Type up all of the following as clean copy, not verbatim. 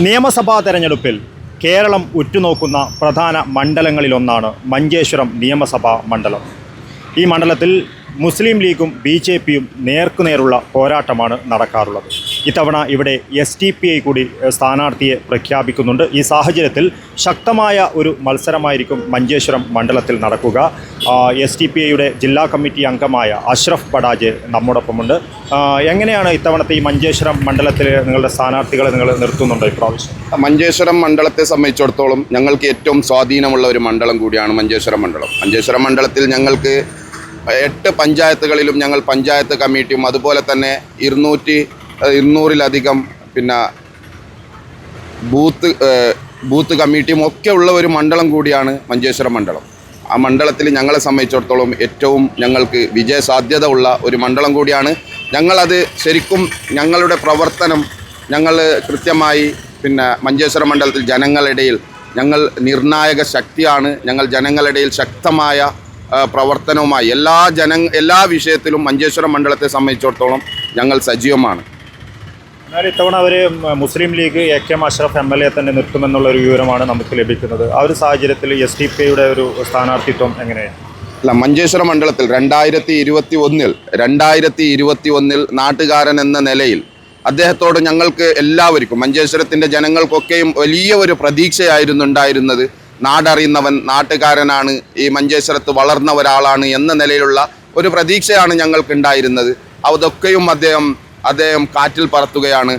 നിയമസഭാ തെരഞ്ഞെടുപ്പിൽ കേരളം ഉറ്റുനോക്കുന്ന പ്രധാന മണ്ഡലങ്ങളിലൊന്നാണ് മഞ്ചേശ്വരം നിയമസഭാ മണ്ഡലം. ഈ മണ്ഡലത്തിൽ മുസ്ലിം ലീഗും BJPയും നേർക്കുനേരുള്ള പോരാട്ടമാണ് നടക്കാറുള്ളത്. ഇത്തവണ ഇവിടെ SDPI കൂടി സ്ഥാനാർത്ഥിയെ പ്രഖ്യാപിക്കുന്നുണ്ട്. ഈ സാഹചര്യത്തിൽ ശക്തമായ ഒരു മത്സരമായിരിക്കും മഞ്ചേശ്വരം മണ്ഡലത്തിൽ നടക്കുക. SDPIയുടെ ജില്ലാ കമ്മിറ്റി അംഗമായ അഷ്റഫ് ബഡാജ് നമ്മോടൊപ്പമുണ്ട്. എങ്ങനെയാണ് ഇത്തവണത്തെ ഈ മഞ്ചേശ്വരം മണ്ഡലത്തിൽ നിങ്ങളുടെ സ്ഥാനാർത്ഥികളെ നിങ്ങൾ നിർത്തുന്നുണ്ടോ ഇപ്രാവശ്യം? മഞ്ചേശ്വരം മണ്ഡലത്തെ സംബന്ധിച്ചിടത്തോളം ഞങ്ങൾക്ക് ഏറ്റവും സ്വാധീനമുള്ള ഒരു മണ്ഡലം കൂടിയാണ് മഞ്ചേശ്വരം മണ്ഡലം. മഞ്ചേശ്വരം മണ്ഡലത്തിൽ ഞങ്ങൾക്ക് 8 പഞ്ചായത്തുകളിലും ഞങ്ങൾ പഞ്ചായത്ത് കമ്മിറ്റിയും അതുപോലെ തന്നെ 200-ലധികം ബൂത്ത് കമ്മിറ്റിയും ഒക്കെ ഉള്ള ഒരു മണ്ഡലം കൂടിയാണ് മഞ്ചേശ്വരം മണ്ഡലം. ആ മണ്ഡലത്തിൽ ഞങ്ങളെ സംബന്ധിച്ചിടത്തോളം ഏറ്റവും ഞങ്ങൾക്ക് വിജയസാധ്യത ഉള്ള ഒരു മണ്ഡലം കൂടിയാണ്. ഞങ്ങളത് ശരിക്കും ഞങ്ങളുടെ പ്രവർത്തനം ഞങ്ങൾ കൃത്യമായി മഞ്ചേശ്വരം മണ്ഡലത്തിൽ ജനങ്ങളിടയിൽ ഞങ്ങൾ നിർണായക ശക്തിയാണ്. ഞങ്ങൾ ജനങ്ങളിടയിൽ ശക്തമായ പ്രവർത്തനവുമായി എല്ലാ വിഷയത്തിലും മഞ്ചേശ്വരം മണ്ഡലത്തെ സംബന്ധിച്ചിടത്തോളം ഞങ്ങൾ സജീവമാണ്. എന്നാൽ ഇത്തവണ അവർ മുസ്ലിം ലീഗ് AK അഷ്റഫ് MLA തന്നെ നിർത്തുമെന്നുള്ളൊരു വിവരമാണ് നമുക്ക് ലഭിക്കുന്നത്. ആ ഒരു സാഹചര്യത്തിൽ SDPIയുടെ ഒരു സ്ഥാനാർത്ഥിത്വം എങ്ങനെയാണ്? അല്ല, മഞ്ചേശ്വരം മണ്ഡലത്തിൽ 2021 നാട്ടുകാരൻ എന്ന നിലയിൽ അദ്ദേഹത്തോട് ഞങ്ങൾക്ക് എല്ലാവർക്കും മഞ്ചേശ്വരത്തിൻ്റെ ജനങ്ങൾക്കൊക്കെയും വലിയ ഒരു പ്രതീക്ഷയായിരുന്നു ഉണ്ടായിരുന്നത്. നാടറിയുന്നവൻ, നാട്ടുകാരനാണ്, ഈ മഞ്ചേശ്വരത്ത് വളർന്ന ഒരാളാണ് എന്ന നിലയിലുള്ള ഒരു പ്രതീക്ഷയാണ് ഞങ്ങൾക്കുണ്ടായിരുന്നത്. അതൊക്കെയും അദ്ദേഹം കാറ്റിൽ പറത്തുകയാണ്.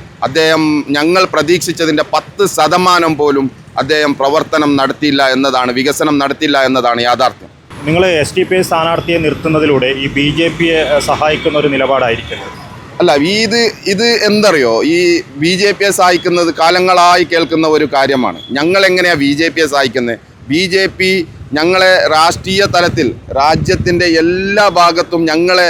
ഞങ്ങൾ പ്രതീക്ഷിച്ചതിൻ്റെ 10% പോലും അദ്ദേഹം പ്രവർത്തനം നടത്തിയില്ല എന്നതാണ്, വികസനം നടത്തിയില്ല എന്നതാണ് യാഥാർത്ഥ്യം. നിങ്ങൾ SDPI സ്ഥാനാർത്ഥിയെ നിർത്തുന്നതിലൂടെ ഈ BJPയെ സഹായിക്കുന്ന ഒരു നിലപാടായിരിക്കുന്നത്? അല്ല, ഇത് എന്തറിയോ, ഈ BJPയെ സഹായിക്കുന്നത് കാലങ്ങളായി കേൾക്കുന്ന ഒരു കാര്യമാണ്. ഞങ്ങളെങ്ങനെയാണ് BJPയെ സഹായിക്കുന്നത്? BJP ഞങ്ങളെ രാഷ്ട്രീയ തലത്തിൽ രാജ്യത്തിൻ്റെ എല്ലാ ഭാഗത്തും ഞങ്ങളെ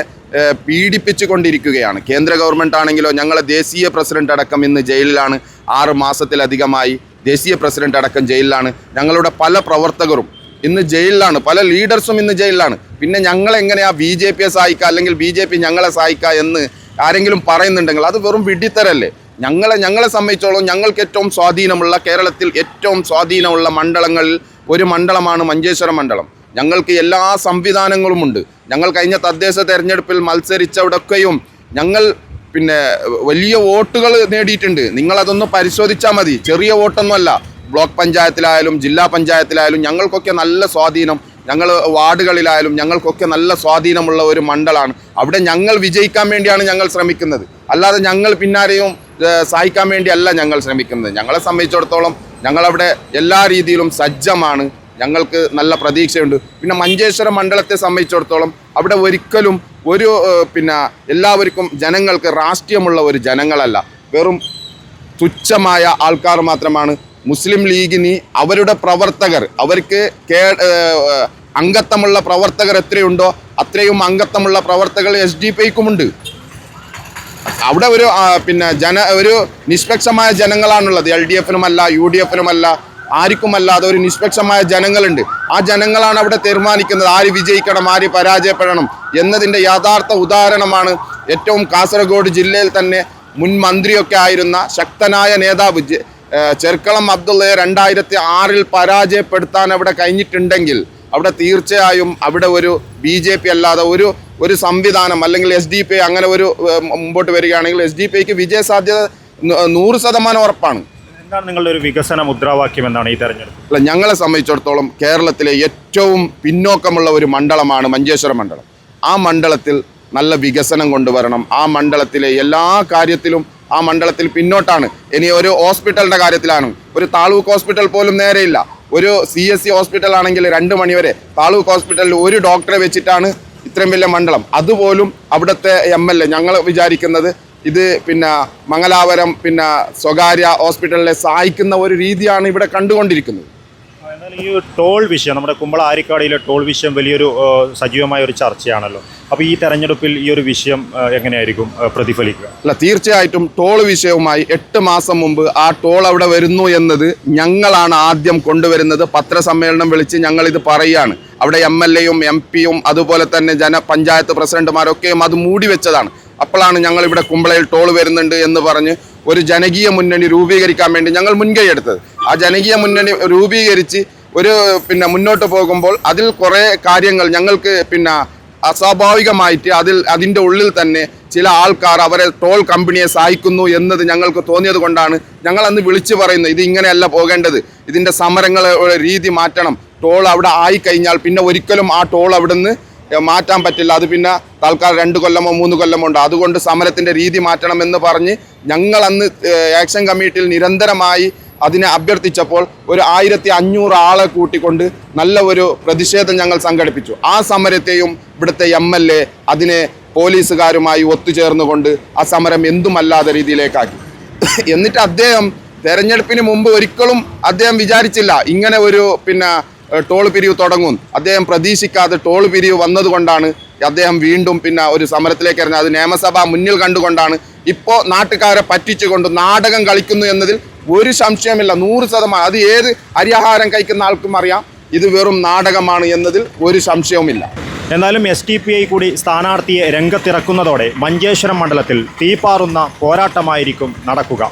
പീഡിപ്പിച്ചു കൊണ്ടിരിക്കുകയാണ്. കേന്ദ്ര ഗവൺമെൻറ് ആണെങ്കിലോ ഞങ്ങളെ ദേശീയ പ്രസിഡന്റ് അടക്കം ഇന്ന് ജയിലിലാണ്. 6 മാസത്തിലധികമായി ദേശീയ പ്രസിഡന്റ് അടക്കം ജയിലിലാണ്. ഞങ്ങളുടെ പല പ്രവർത്തകരും ഇന്ന് ജയിലിലാണ്, പല ലീഡേഴ്സും ഇന്ന് ജയിലിലാണ്. പിന്നെ ഞങ്ങളെങ്ങനെയാണ് BJPയെ സഹായിക്കുക അല്ലെങ്കിൽ BJP ഞങ്ങളെ സഹായിക്കുക എന്ന് ആരെങ്കിലും പറയുന്നുണ്ടെങ്കിൽ അത് വെറും വിഡ്ഢിത്തരല്ലേ. ഞങ്ങളെ സംബന്ധിച്ചോളം ഞങ്ങൾക്ക് ഏറ്റവും സ്വാധീനമുള്ള, കേരളത്തിൽ ഏറ്റവും സ്വാധീനമുള്ള മണ്ഡലങ്ങളിൽ ഒരു മണ്ഡലമാണ് മഞ്ചേശ്വരം മണ്ഡലം. ഞങ്ങൾക്ക് എല്ലാ സംവിധാനങ്ങളുമുണ്ട്. ഞങ്ങൾ കഴിഞ്ഞ തദ്ദേശ തെരഞ്ഞെടുപ്പിൽ മത്സരിച്ചവിടൊക്കെയും ഞങ്ങൾ വലിയ വോട്ടുകൾ നേടിയിട്ടുണ്ട്. നിങ്ങളതൊന്ന് പരിശോധിച്ചാൽ മതി. ചെറിയ വോട്ടൊന്നുമല്ല. ബ്ലോക്ക് പഞ്ചായത്തിലായാലും ജില്ലാ പഞ്ചായത്തിലായാലും ഞങ്ങൾക്കൊക്കെ നല്ല സ്വാധീനം, ഞങ്ങൾ വാർഡുകളിലായാലും ഞങ്ങൾക്കൊക്കെ നല്ല സ്വാധീനമുള്ള ഒരു മണ്ഡലമാണ്. അവിടെ ഞങ്ങൾ വിജയിക്കാൻ വേണ്ടിയാണ് ഞങ്ങൾ ശ്രമിക്കുന്നത്, അല്ലാതെ ഞങ്ങൾ പിന്നാരെയും സഹായിക്കാൻ വേണ്ടിയല്ല ഞങ്ങൾ ശ്രമിക്കുന്നത്. ഞങ്ങളെ സംബന്ധിച്ചിടത്തോളം ഞങ്ങളവിടെ എല്ലാ രീതിയിലും സജ്ജമാണ്. ഞങ്ങൾക്ക് നല്ല പ്രതീക്ഷയുണ്ട്. പിന്നെ മഞ്ചേശ്വരം മണ്ഡലത്തെ സംബന്ധിച്ചിടത്തോളം അവിടെ ഒരിക്കലും എല്ലാവർക്കും ജനങ്ങൾക്ക് രാഷ്ട്രീയമുള്ള ഒരു ജനങ്ങളല്ല, വെറും തുച്ഛമായ ആൾക്കാർ മാത്രമാണ്. മുസ്ലിം ലീഗിന് അവരുടെ പ്രവർത്തകർ, അവർക്ക് അംഗത്വമുള്ള പ്രവർത്തകർ എത്രയുണ്ടോ അത്രയും അംഗത്വമുള്ള പ്രവർത്തകർ SDPIക്കുമുണ്ട്. അവിടെ ഒരു നിഷ്പക്ഷമായ ജനങ്ങളാണുള്ളത്. LDFനുമല്ല, UDFനുമല്ല, ആർക്കുമല്ലാതെ ഒരു നിഷ്പക്ഷമായ ജനങ്ങളുണ്ട്. ആ ജനങ്ങളാണ് അവിടെ തീരുമാനിക്കുന്നത് ആര് വിജയിക്കണം, ആര് പരാജയപ്പെടണം എന്നതിൻ്റെ യഥാർത്ഥ ഉദാഹരണമാണ് ഏറ്റവും കാസർഗോഡ് ജില്ലയിൽ തന്നെ മുൻ മന്ത്രിയൊക്കെ ആയിരുന്ന ശക്തനായ നേതാവ് ചെർക്കളം അബ്ദുള്ളയെ 2006 പരാജയപ്പെടുത്താൻ അവിടെ കഴിഞ്ഞിട്ടുണ്ടെങ്കിൽ അവിടെ തീർച്ചയായും അവിടെ ഒരു BJP അല്ലാതെ ഒരു സംവിധാനം അല്ലെങ്കിൽ SDPI അങ്ങനെ ഒരു മുമ്പോട്ട് വരികയാണെങ്കിൽ SDPIക്ക് വിജയസാധ്യത 100% ഉറപ്പാണ്. എന്താണ് നിങ്ങളുടെ ഒരു വികസന മുദ്രാവാക്യം എന്നാണ് ഈ തെരഞ്ഞെടുപ്പ്? അല്ല, ഞങ്ങളെ സംബന്ധിച്ചിടത്തോളം കേരളത്തിലെ ഏറ്റവും പിന്നോക്കമുള്ള ഒരു മണ്ഡലമാണ് മഞ്ചേശ്വരം മണ്ഡലം. ആ മണ്ഡലത്തിൽ നല്ല വികസനം കൊണ്ടുവരണം. ആ മണ്ഡലത്തിലെ എല്ലാ കാര്യത്തിലും ആ മണ്ഡലത്തിൽ പിന്നോട്ടാണ്. ഇനി ഒരു ഹോസ്പിറ്റലിൻ്റെ കാര്യത്തിലാണ്, ഒരു താലൂക്ക് ഹോസ്പിറ്റൽ പോലും നേരെയില്ല. ഒരു CSC ഹോസ്പിറ്റൽ ആണെങ്കിൽ 2 മണി വരെ, താലൂക്ക് ഹോസ്പിറ്റലിൽ ഒരു ഡോക്ടറെ വെച്ചിട്ടാണ് ഇത്രയും വലിയ മണ്ഡലം. അതുപോലും അവിടുത്തെ MLA ഞങ്ങൾ വിചാരിക്കുന്നത് ഇത് മംഗലാപുരം സ്വകാര്യ ഹോസ്പിറ്റലിനെ സഹായിക്കുന്ന ഒരു രീതിയാണ് ഇവിടെ കണ്ടുകൊണ്ടിരിക്കുന്നത്. എന്നാൽ ഈ ടോൾ വിഷയം, നമ്മുടെ കുമ്പള ആരിക്കാടിയിലെ ടോൾ വിഷയം വലിയൊരു സജീവമായ ഒരു ചർച്ചയാണല്ലോ. അപ്പോൾ ഈ തെരഞ്ഞെടുപ്പിൽ ഈ ഒരു വിഷയം എങ്ങനെയായിരിക്കും പ്രതിഫലിക്കുക? അല്ല, തീർച്ചയായിട്ടും ടോൾ വിഷയവുമായി 8 മാസം മുമ്പ് ആ ടോൾ അവിടെ വരുന്നു എന്നത് ഞങ്ങളാണ് ആദ്യം കൊണ്ടുവരുന്നത്. പത്രസമ്മേളനം വിളിച്ച് ഞങ്ങളിത് പറയുകയാണ്. അവിടെ MLAയും MP യും അതുപോലെ തന്നെ പഞ്ചായത്ത് പ്രസിഡന്റുമാരൊക്കെയും അത് മൂടി വെച്ചതാണ്. അപ്പോഴാണ് ഞങ്ങളിവിടെ കുമ്പളയിൽ ടോൾ വരുന്നുണ്ട് എന്ന് പറഞ്ഞ് ഒരു ജനകീയ മുന്നണി രൂപീകരിക്കാൻ വേണ്ടി ഞങ്ങൾ മുൻകൈ എടുത്തത്. ആ ജനകീയ മുന്നണി രൂപീകരിച്ച് മുന്നോട്ട് പോകുമ്പോൾ അതിൽ കുറേ കാര്യങ്ങൾ ഞങ്ങൾക്ക് അസ്വാഭാവികമായിട്ട് അതിൻ്റെ ഉള്ളിൽ തന്നെ ചില ആൾക്കാർ അവരെ ടോൾ കമ്പനിയെ സഹായിക്കുന്നു എന്നത് ഞങ്ങൾക്ക് തോന്നിയത് കൊണ്ടാണ് ഞങ്ങൾ അന്ന് വിളിച്ചു പറയുന്നത്, ഇത് ഇങ്ങനെയല്ല പോകേണ്ടത്, ഇതിൻ്റെ സമരങ്ങളുടെ രീതി മാറ്റണം. ടോൾ അവിടെ ആയിക്കഴിഞ്ഞാൽ പിന്നെ ഒരിക്കലും ആ ടോൾ അവിടുന്ന് മാറ്റാൻ പറ്റില്ല, അത് തൽക്കാലം 2 കൊല്ലമോ 3 കൊല്ലമോ ഉണ്ട്, അതുകൊണ്ട് സമരത്തിൻ്റെ രീതി മാറ്റണമെന്ന് പറഞ്ഞ് ഞങ്ങൾ അന്ന് ആക്ഷൻ കമ്മിറ്റിയിൽ നിരന്തരമായി അതിനെ അഭ്യർത്ഥിച്ചപ്പോൾ ഒരു 1500 ആളെ കൂട്ടിക്കൊണ്ട് നല്ല ഒരു പ്രതിഷേധം ഞങ്ങൾ സംഘടിപ്പിച്ചു. ആ സമരത്തെയും ഇവിടുത്തെ MLA അതിനെ പോലീസുകാരുമായി ഒത്തുചേർന്നുകൊണ്ട് ആ സമരം എന്തുമല്ലാത്ത രീതിയിലേക്കാക്കി. എന്നിട്ട് അദ്ദേഹം തെരഞ്ഞെടുപ്പിന് മുമ്പ് ഒരിക്കലും അദ്ദേഹം വിചാരിച്ചില്ല ഇങ്ങനെ ഒരു ടോൾ പിരിവ് തുടങ്ങും. അദ്ദേഹം പ്രതീക്ഷിക്കാതെ ടോൾ പിരിവ് വന്നതുകൊണ്ടാണ് അദ്ദേഹം വീണ്ടും ഒരു സമരത്തിലേക്ക് ഇറങ്ങി. അത് നിയമസഭ മുന്നിൽ കണ്ടുകൊണ്ടാണ്. ഇപ്പോൾ നാട്ടുകാരെ പറ്റിച്ചുകൊണ്ട് നാടകം കളിക്കുന്നു എന്നതിൽ ഒരു സംശയമില്ല, 100%. അത് ഏത് അരിയാഹാരം കഴിക്കുന്ന ആൾക്കും അറിയാം ഇത് വെറും നാടകമാണ് എന്നതിൽ ഒരു സംശയവുമില്ല. എന്നാലും SDPI കൂടി സ്ഥാനാർത്ഥിയെ രംഗത്തിറക്കുന്നതോടെ മഞ്ചേശ്വരം മണ്ഡലത്തിൽ തീപാറുന്ന പോരാട്ടമായിരിക്കും നടക്കുക.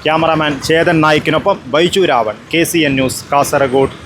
ക്യാമറാമാൻ ചേതൻ നായിക്കിനൊപ്പം ബൈജു രാവൺ, KCN ന്യൂസ്, കാസർഗോഡ്.